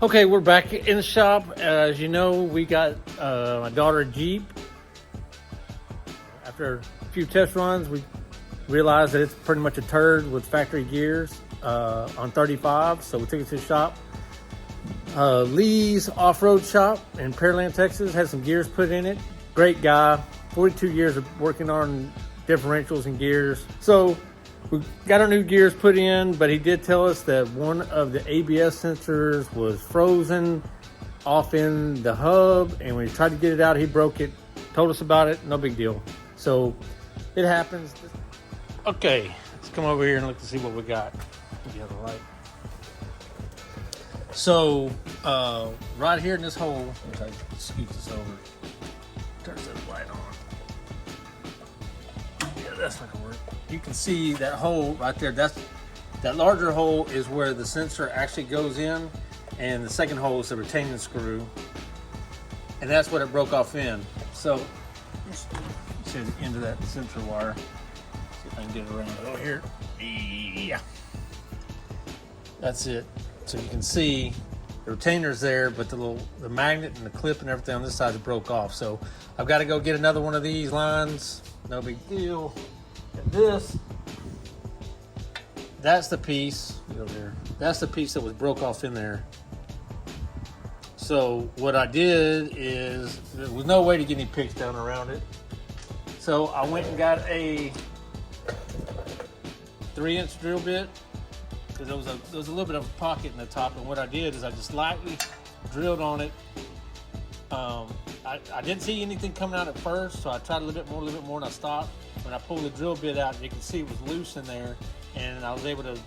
Okay, we're back in the shop. As you know, we got my daughter a Jeep. After a few test runs, we realized that it's pretty much a turd with factory gears on 35, so we took it to the shop. Lee's Off-Road Shop in Pearland, Texas, had some gears put in it. Great guy, 42 years of working on differentials and gears. So we got our new gears put in, but he did tell us that one of the ABS sensors was frozen off in the hub, and when he tried to get it out, he broke it. Told us about it, no big deal. So it happens. Okay, let's come over here and look to see what we got. The other light. So right here in this hole, let's scoot this over. Turns that light on. Yeah, that's not gonna work. You can see that hole right there. That larger hole is where the sensor actually goes in, and the second hole is the retaining screw, and that's what it broke off in. So let's see the end of that sensor wire. See if I can get it around it over here. Yeah, that's it. So you can see the retainer's there, but the magnet and the clip and everything on this side broke off. So I've got to go get another one of these lines. No big deal. And this, that's the piece. Over there. That's the piece that was broke off in there. So what I did is there was no way to get any picks down around it. So I went and got a 3-inch drill bit, because there was a little bit of a pocket in the top, and what I did is I just lightly drilled on it. I didn't see anything coming out at first, so I tried a little bit more, and I stopped. When I pulled the drill bit out, you can see it was loose in there, and I was able to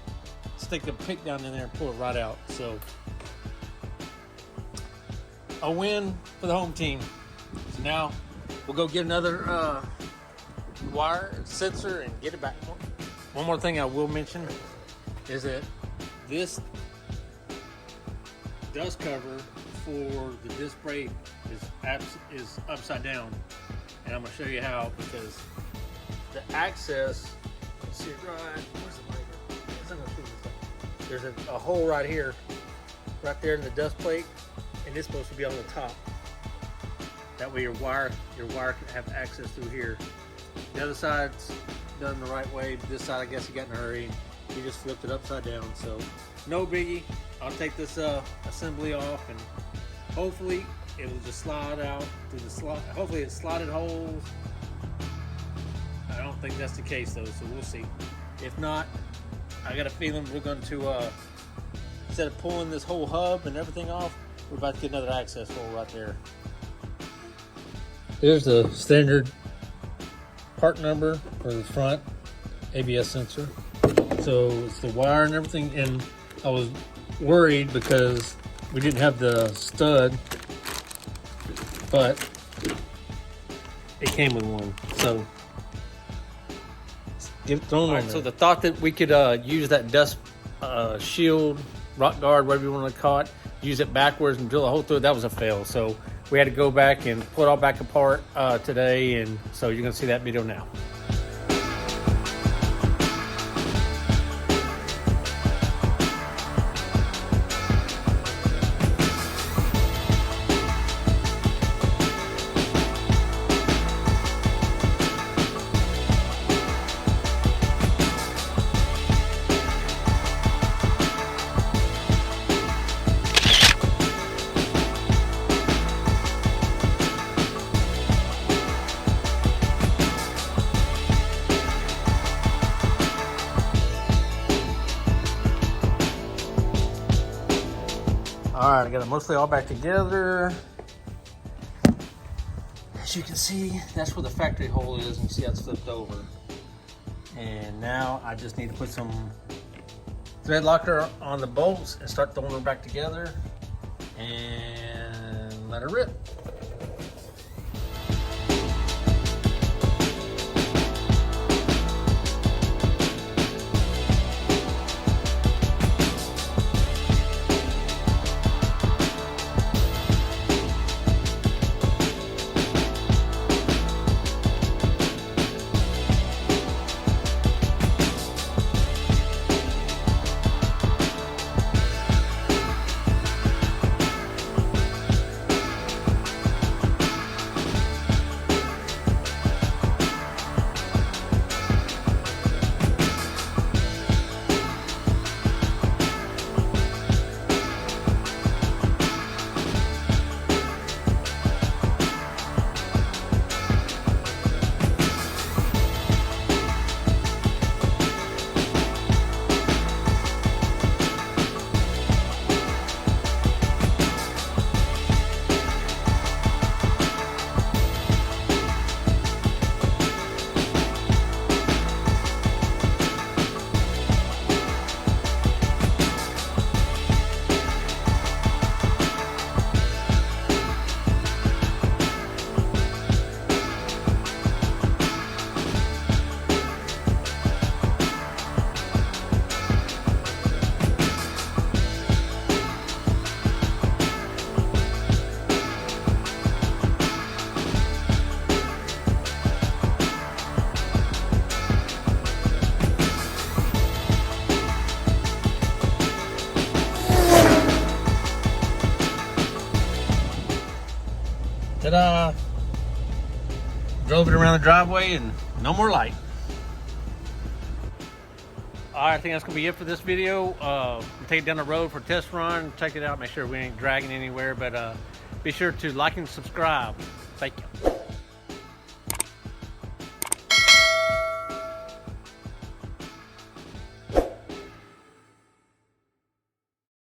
stick the pick down in there and pull it right out. So a win for the home team. So now we'll go get another wire sensor and get it back. One more thing I will mention is that this dust cover for the disc brake is upside down, and I'm going to show you how, because the access, let's see it right, where's the light? There's a hole right here, right there in the dust plate, and it's supposed to be on the top. That way your wire can have access through here. The other side's done the right way, but this side I guess he got in a hurry. He just flipped it upside down, so no biggie. I'll take this assembly off, and hopefully it will just slide out through the slot. Hopefully it's slotted holes. I don't think that's the case though, so we'll see. If not, I got a feeling we're going to, instead of pulling this whole hub and everything off, we're about to get another access hole right there. There's the standard part number for the front ABS sensor. So it's the wire and everything, and I was worried because we didn't have the stud, but it came with one. So get it thrown on there. So the thought that we could use that dust shield, rock guard, whatever you want to call it, use it backwards and drill a hole through it, that was a fail. So we had to go back and pull it all back apart today, and so you're going to see that video now. All right, I got it mostly all back together. As you can see, that's where the factory hole is, and you see how it's flipped over. And now I just need to put some thread locker on the bolts and start throwing them back together and let it rip. drove it around the driveway and no more light. All right, I think that's gonna be it for this video. We'll take it down the road for a test run, check it out, make sure we ain't dragging anywhere, but be sure to like and subscribe. Thank you.